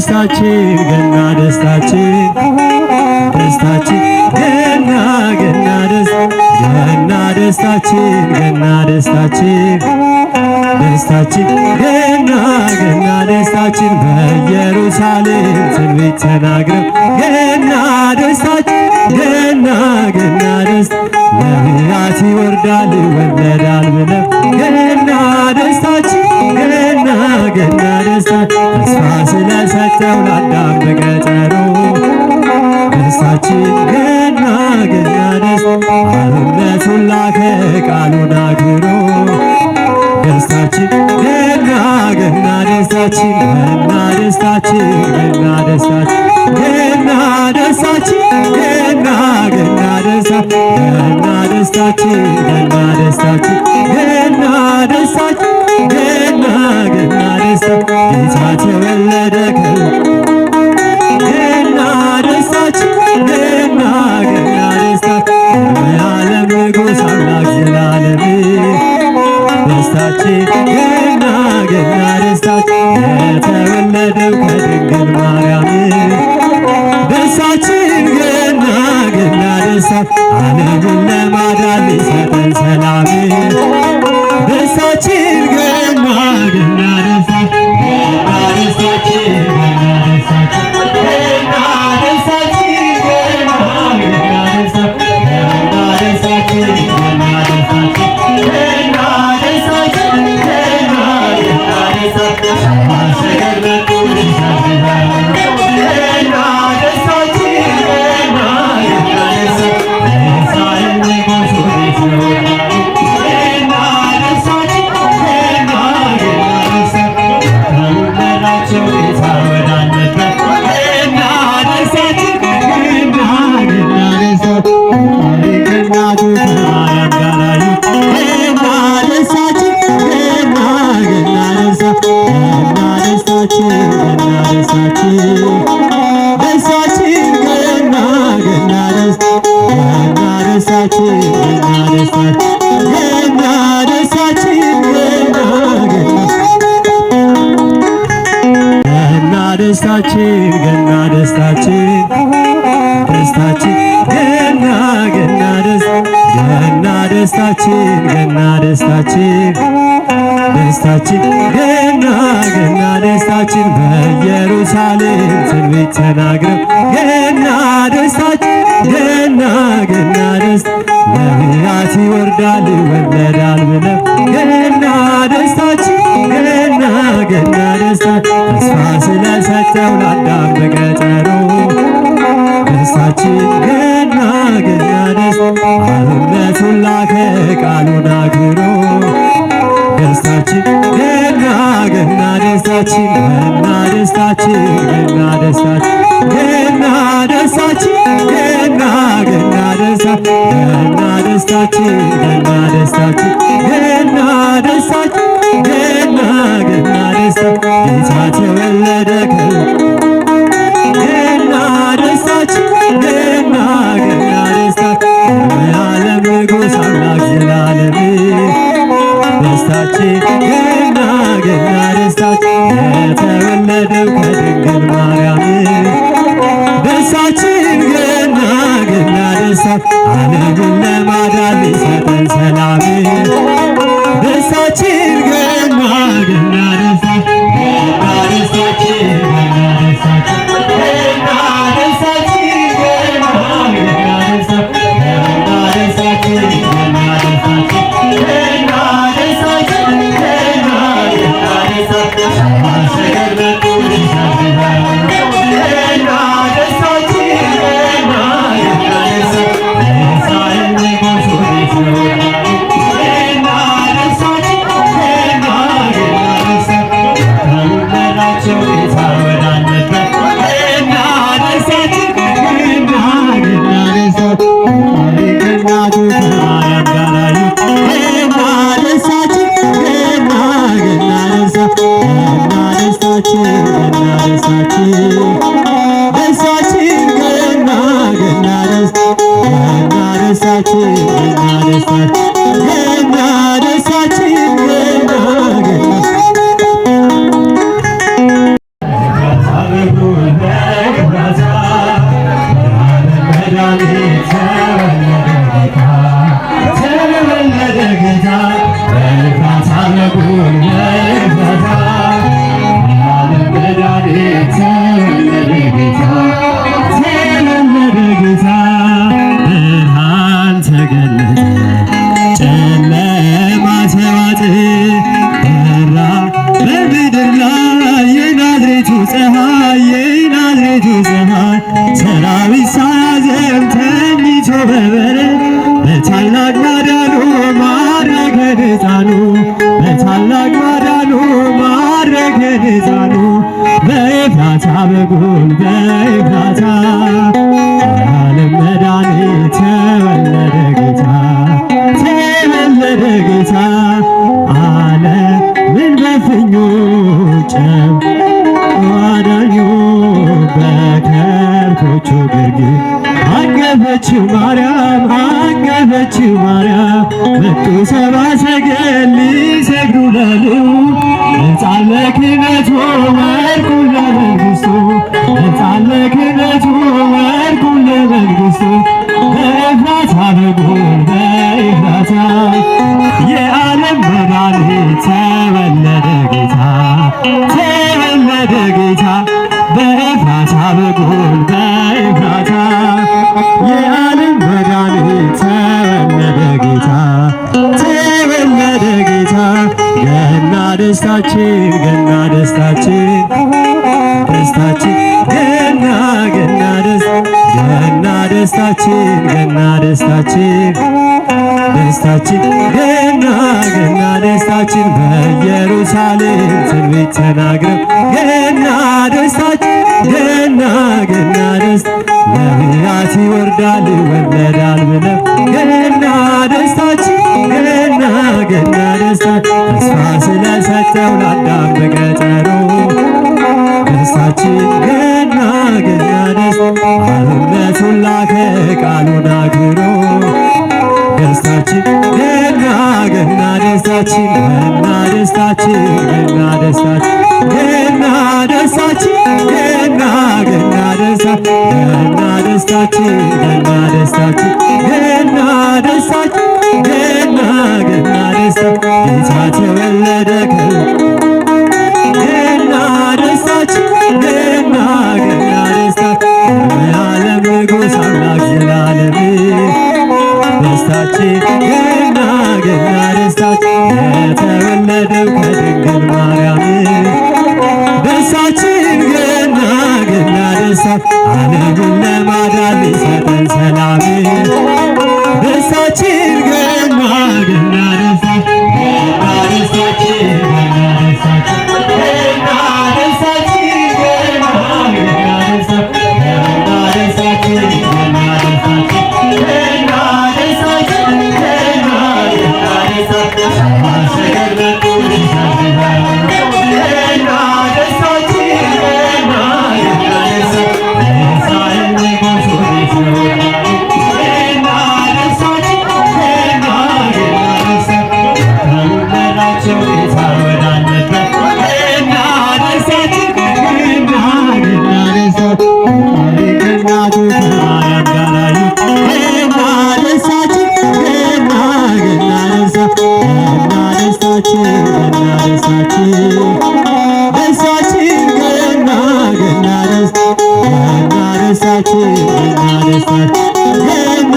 ደስታችን ገና ደስታችን ደስታችን ገና ገና ገና ደስታችን ገና ደስታችን ደስታችን ገና ገና ደስታችን በኢየሩሳሌም ትንቢት ተናግረው ገና ደስታችን ገና ገና ደስታ ነቢያት ይወርዳል ይወለዳል ብለው ገና ደስታችን ገና ገና ደስታ ተስፋ ስለሰጠው ለአዳም በገጠሩ ደስታችን ገና ገና ደስታ አብነቱን ላከ ቃሉን አክብሮ ደስታችን ገና ገና ደስታችን ገና ደስታችን ገና ደስታችን ገና ደስታችን ገና ገና ደስታ ገና ደስታችን ገና ደስታችን ገና ደስታችን ገና ገና ደስታ ጌታ ተወለደ ገና ደስታችን ገና ገና ደስታ የዓለም ንጉሥ አምላክ ዘላለም ደስታችን ገና ገና ደስታችን የተወለደው ከድንግል ማርያም ደስታችን ገና ገና ደስታ ዓለምን ለማዳን ሊሰጠን ሰላም ደስታችን ገና ገና ደስታ ገና ደስታችን ገና ደስታችን ገና ደስታችን ገና ገና ደስታ ገና ደስታችን ገና ደስታችን ገና ደስታችን ገና ገና ደስታ ሰማሰገለጡ ገና ደስታችን ገና ገና ደስታ የእስራኤል ንጉሥ ወዴት ነው ገና ደስታችን ገና ገና ደስታ ከወለዳቸው ጌታ ወዳለበት ገና ደስታችን ገና ገና ደስታ ከእናቱ ከማርያም ጋር አዩት ገና ደስታችን ገና ገና ደስታ ገና ደስታችን ገና ደስታችን ደስታችን ገና ገና ደስታ ገና ደስታችን ገና ደስታችን ገና ደስታችን ገና ገና ደስታችን ገና ደስታችን ደስታችን ገና ገና ገና ደስታችን ገና ደስታችን ደስታችን ገና ገና ደስታችን በኢየሩሳሌም ትንቢት ተናግረው ገና ደስታችን ገና ገና ደስታ ነቢያት ይወርዳል ይወለዳል ብለው ገና ደስታችን ገና ገና ደስታ ተስፋ ስለሰጠው ለአዳም በገጠሩ ደስታችን ገና ገና ደስታ አብነቱን ላከ ቃሉን አክብሮ ደስታችን ገና ገና ደስታችን ገና ደስታችን ገና ደስታችን ገና ደስታችን ገና ገና ደስታ ገና ደስታችን ገና ደስታችን ገና ደስታችን ገና ገና ደስታ ጌታ ተወለደ ገና ደስታችን ገና ገና ደስታ የዓለም ንጉሥ አምላክ ዘላለም ደስታችን ገና ገና ደስታችን የተወለደው ከድንግል ማርያም ደስታችን ገና ገና ደስታ ዓለምን ለማዳን ሊሰጠን ሰላም ደስታችን ገና ገና ደስታ ገና ደስታችን ገና ደስታችን ገና ደስታችን ገና ገና ደስታ ገና ደስታችን ገና ደስታችን ገና ደስታችን ገና ገና ደስታ ሰማሰገለጡ ገና ደስታችን ገና ገና ደስታ የእስራኤል ንጉሥ ወዴት ነው ገና ደስታችን ገና ገና ደስታ ከወለዳቸው ጌታ ወዳለበት ገና ደስታችን ገና ገና ደስታ ከእናቱ ከማርያም ጋር አዩት ገና ደስታችን ገና ገና ደስታ ገና ደስታችን ገና ደስታችን ደስታችን ገና ገና ደስታ ገና ደስታችን ገና ደስታችን ገና ደስታችን ገና ገና በኤፍራታ በኩል በኤፍራታ የዓለም መድኃኒት ተወለደ ጌታ ተወለደ ጌታ ዓለምን በፍኙ አዳኙ በከብቶቹ ግርግር አቀፈችው ማርያም አቀፈችው ማርያም መጡ ሰብአ ሰገል ሊሰግዱ ለልዑል ሕፃን ለክህነቱ ወርቁን ለመንግሥቱ ሕፃን ለክህነቱ ወርቁን ለመንግሥቱ በኤፍራታ በኩል በኤፍራታ የዓለም መድኃኒት ተወለደ ጌታ ተወለደ ጌታ በኤፍራታ በኩል በኤፍራታ የዓለም መድኃኒት ተወለደ ጌታ ተወለደ ጌታ ገና ደስታችን ገና ደስታችን ደስታችን ገና ገና ገና ደስታችን ገና ደስታችን ደስታችን ገና ገና ደስታችን በኢየሩሳሌም ትንቢት ተናግረው ገና ደስታችን ገና ገና ደስታ ነቢያት ይወርዳል ይወለዳል ብለው ገና ደስታችን ገና ገና ደስታ ተስፋ ስለሰጠው ለአዳም በገጠሩ ደስታችን ገና ገና ደስታ አብነቱን ላከ ቃሉን አክብሮ ደስታችን ገና ገና ደስታችን ገና ደስታችን ገና ደስታችን ገና ደስታችን ገና ገና ደስታችን ገና ደስታችን ገና ደስታችን ገና ገና ደስታ ጌታ ተወለደ ገና ደስታችን ገና ገና ደስታ የዓለም ንጉሥ አምላክ ዘላለም ደስታችን ገና ገና ደስታችን የተወለደው ከድንግል ማርያም ደስታችን ገና ገና ደስታ ዓለምን ለማዳን ሊሰጠን ሰላም ደስታችን ገና ገና ደስታ ገና ደስታችን ገና ደስታችን ገና ደስታችን ገና ገና ደስታ ገና ደስታችን ገና ደስታችን ገና ደስታችን ገና ገና ደስታ ሰብአ ሰገል መጡ ሊሰግዱ ገና ደስታችን ገና ገና ደስታ የእስራኤል ንጉሥ ወዴት ነው ገና ደስታችን ገና ገና ደስታ ተወለዳቸው ጌታ ወዳለበት ገና ደስታችን ገና ገና ደስታ ከእናቱ ከማርያም ጋር አዩት ገና ደስታችን ገና ገና ደስታ ገና ደስታችን ገና ደስታችን ደስታችን ገና ገና ደስታ ገና ደስታችን ገና ደስታችን ገና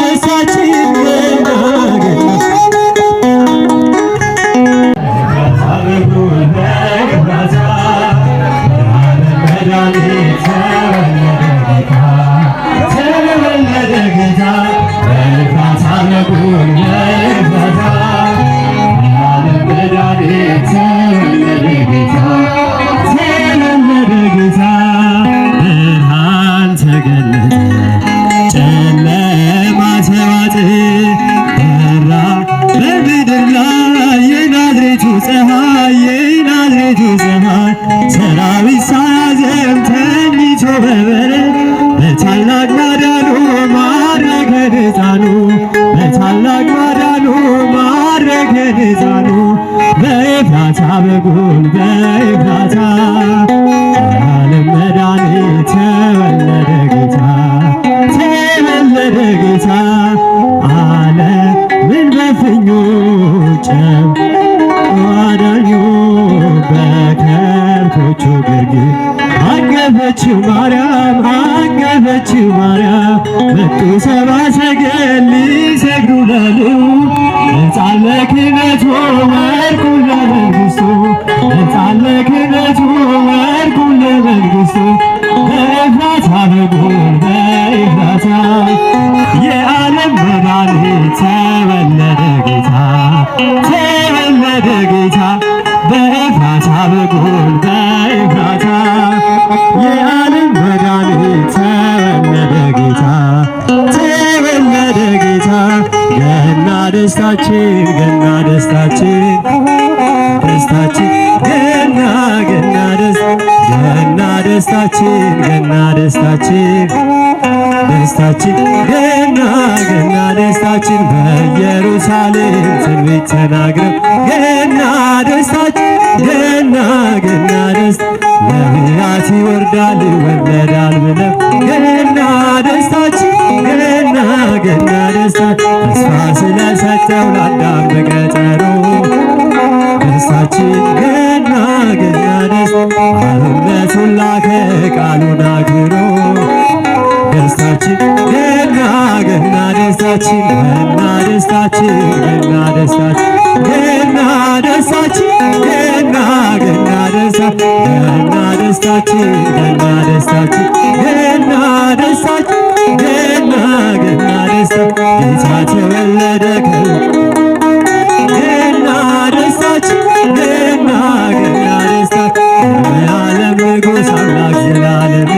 ደስታችን ገና ገና ብርሃን ተገለጠ ጨለማ ተዋጠ በራ በምድር ላይ የናዝሬቱ ፀሐይ የናዝሬቱ ፀሐይ ሰራዊት ሳያዜም ተኝቶ በበረት በታላቅ ማዳኑ ማረከን ሕፃኑ በታላቅ ማዳኑ ማረከን ሕፃኑ በኤፍራታ በኩል በኤፍራታ የዓለም መድኃኒት ተወለደ ጌታ ተወለደ ጌታ ዓለምን በፍኙ አዳኙ በከብቶቹ ግርግር አቀፈችው ማርያም አቀፈችው ማርያም መጡ ሰብአ ሰገል ሊሰግዱ ለልዑል ሕፃን ለክህነቱ ወርቁን ለመንግሥቱ ሕፃን ለክህነቱ ወርቁን ለመንግሥቱ በኤፍራታ በኩል በኤፍራታ የዓለም መድኃኒት ተወለደ ጌታ ተወለደ ጌታ በኤፍራታ በኩል በኤፍራታ ደስታችን ገና ደስታችን ደስታችን ገና ገና ደስታችን በኢየሩሳሌም ትንቢት ተናግረው ገና ደስታችን ገና ገና ደስታ ነቢያት ይወርዳል ይወለዳል ብለው ገና ደስታችን ገና ገና ደስታ ተስፋ ስለሰጠው ለአዳም በገጠሩ ደስታችን ገና ገና ደስታ አብነቱን ላከ ቃሉን አክብሮ ደስታችን ገና ገና ደስታችን ገና ደስታችን ገና ደስታችን ገና ደስታችን ገና ገና ደስታ ገና ደስታችን ገና ደስታችን ገና ደስታችን ገና ገና ደስታ ጌታ ተወለደ ገና ደስታችን ገና ገና ደስታ የዓለም ንጉሥ አምላክ ዘላለም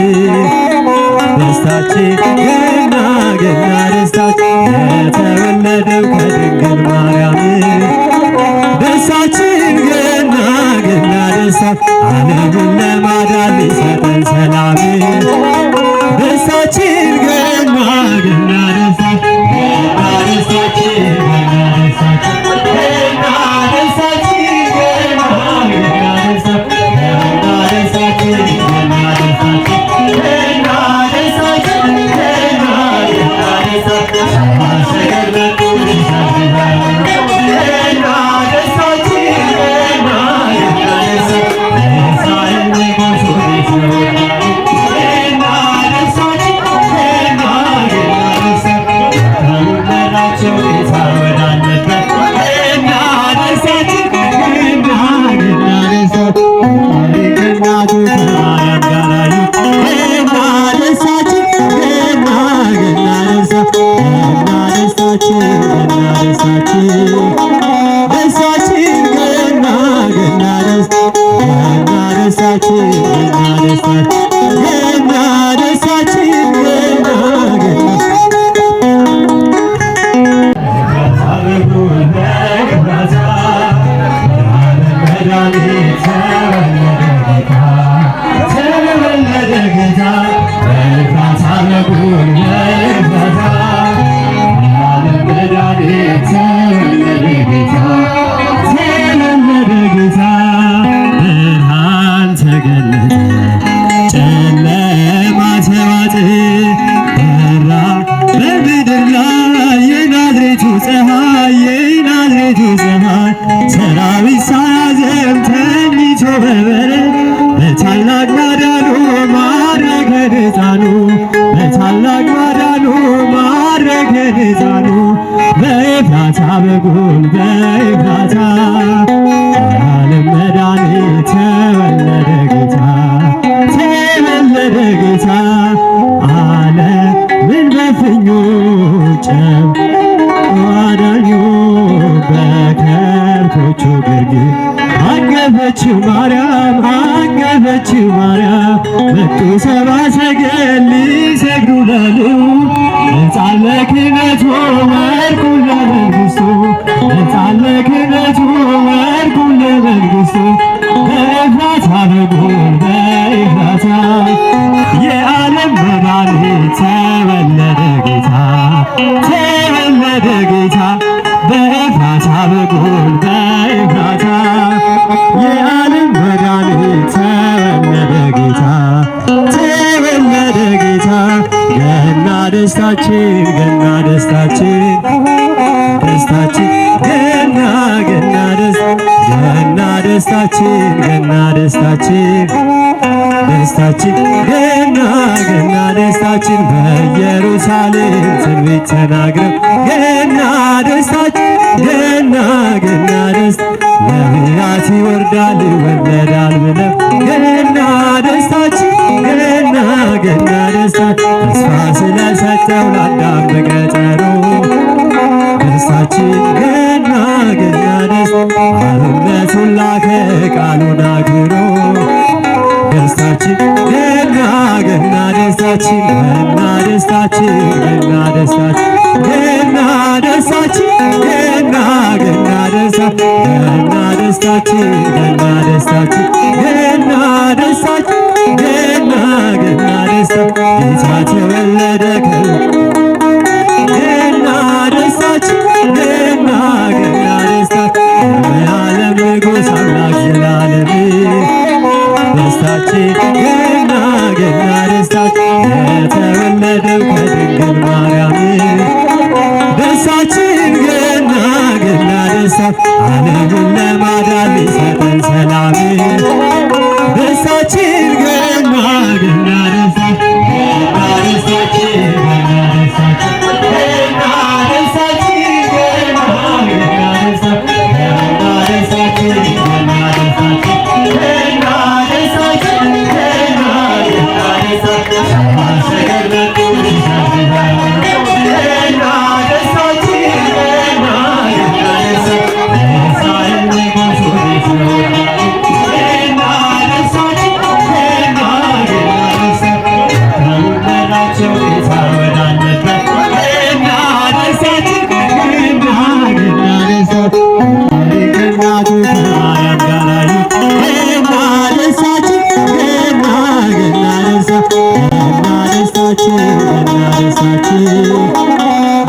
ደስታችን ገና ገና ደስታችን የተወለደው ከድንግል ማርያም ደስታችን ገና ገና ደስታ ዓለምን ለማዳን ሊሰጠን ሰላም ደስታችን ገና ገና ደስታ ገና ደስታችን ገና ደስታችን ገና ደስታችን ገና ገና ደስታ ገና ደስታችን ገና ደስታችን ገና ደስታችን ገና ገና ደስታ ሰማሰገለጡ ይሰግዳሉ ገና ደስታችን ገና ገና ደስታ የእስራኤል ንጉሥ ወዴት ይወጣሉ ገና ደስታችን ገና ገና ደስታ ተወለዳቸው ጌታ ወዳለበት ገና ደስታችን ገና ገና ደስታ ከእናቱ ከማርያም ጋር አዩት ገና ደስታችን ገና ገና ደስታ ገና ደስታችን ገና ደስታችን ደስታችን ገና ገና ደስታ ገና ደስታችን ገና ደስታችን ገና ደስታችን ገና ገና ብርሃን ተገለጠ ጨለማ ተዋጠ በራ በምድር ላይ የናዝሬቱ ፀሐይ የናዝሬቱ ፀሐይ ሰራዊት ሳያዘም ተኝቶ በበረት በታላቅ ማዳኑ ማረከን ሕፃኑ በታላቅ ማዳኑ ማረከን ሕፃኑ በኤፍራታ በጎል በኤፍራታ የዓለም መድኃኒት ተወለደ ጌታ ተወለደ ጌታ ዓለምን በፍኙ አዳኙ በከብቶቹ ግርግር አቀፈችው ማርያም አቀፈችው ማርያም መጡ ሰብአ ሰገል ሊሰግዱ ላሉ ሕፃን ለክህነቱ ወርቁን ለመንግሥቱ ሕፃን ለክህነቱ ወርቁን ለመንግሥቱ በኤፍራታ በጎል በኤፍራታ የዓለም መድኃኒት ተወለደ ጌታ ተወለደ ጌታ በኤፍራታ በጎል በኤፍራታ የዓለም መድኃኒት ተወለደ ጌታ ተወለደ ጌታ ገና ደስታችን ገና ደስታችን ደስታችን ገና ገና ገና ደስታችን ገና ደስታችን ደስታችን ገና ገና ደስታችን በኢየሩሳሌም ትንቢት ተናግረው ገና ደስታችን ገና ገና ደስታ ነቢያት ይወርዳል ይወለዳል ብለው ገና ደስታችን ገና ገና ደስታ ተስፋ ስለሰጠው ለአዳም በገጠሩ ደስታችን ገና ገና ደስታ አብነቱን ላከ ቃሉን አክብሮ ደስታችን ገና ገና ደስታችን ገና ደስታችን ገና ደስታችን ገና ደስታችን ገና ገና ደስታ ገና ደስታችን ገና ደስታችን ገና ደስታችን የተወለደ ገና ደስታችን ገና ገና ደስታችን የዓለም ንጉሥ አምላክ ዘላለም ደስታችን ገና ገና ደስታችን የተወለደው ከድንግል ማርያም ደስታችን ገና ገና ደስታችን ዓለምን ለማዳን ሊሰጠን ሰላም ደስታችን ገና ገና ደስታችን ገና ደስታችን ገና ደስታችን ገና ደስታችን ገና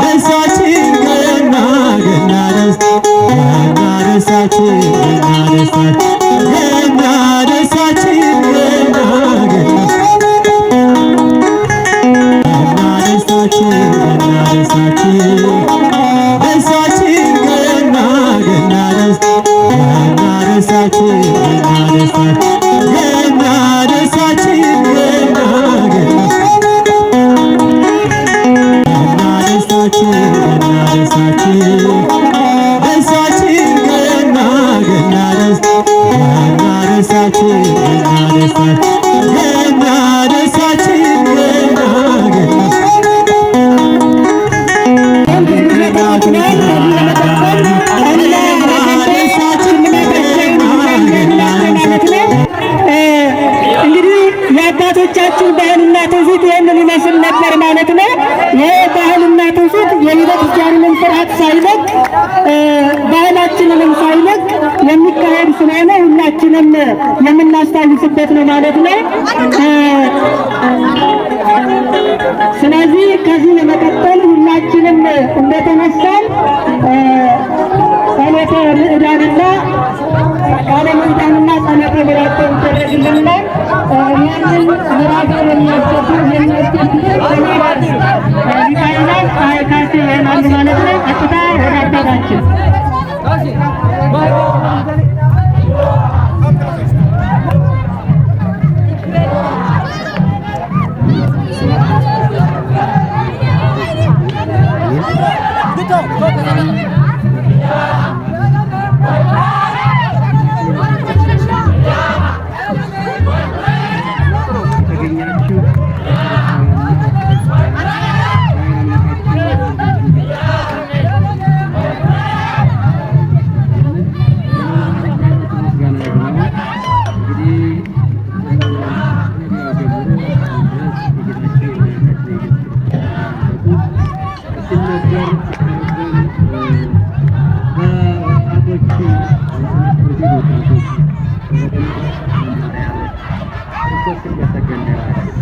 ደስታችን ገና ደስታችን ገና ደስታችን ገና ደስታችን የአባቶቻችን ባህልና ትውፊት ይህንን ይመስል ነበር ማለት ነው። ይህ ባህልና ትውፊት የቤተክርስቲያንንም ስርዓት ሳይለቅ ባህላችንንም ሳይለቅ የሚካሄድ ስለሆነ ሁላችንም የምናስታውስበት ነው ማለት ነው። ስለዚህ ከዚህ ለመቀጠል ሁላችንም እንደተነሳን ጸሎተ ምዕዳንና ቃለ ምዕዳንና ጸሎተ ምሕረት ይደረግልናል። ይህንን ምራገር የሚያስገቡ ሊቃውናን ካሴ ይሆናሉ ማለት ነው። ቀጥታ ወደ አባታችን Gracias.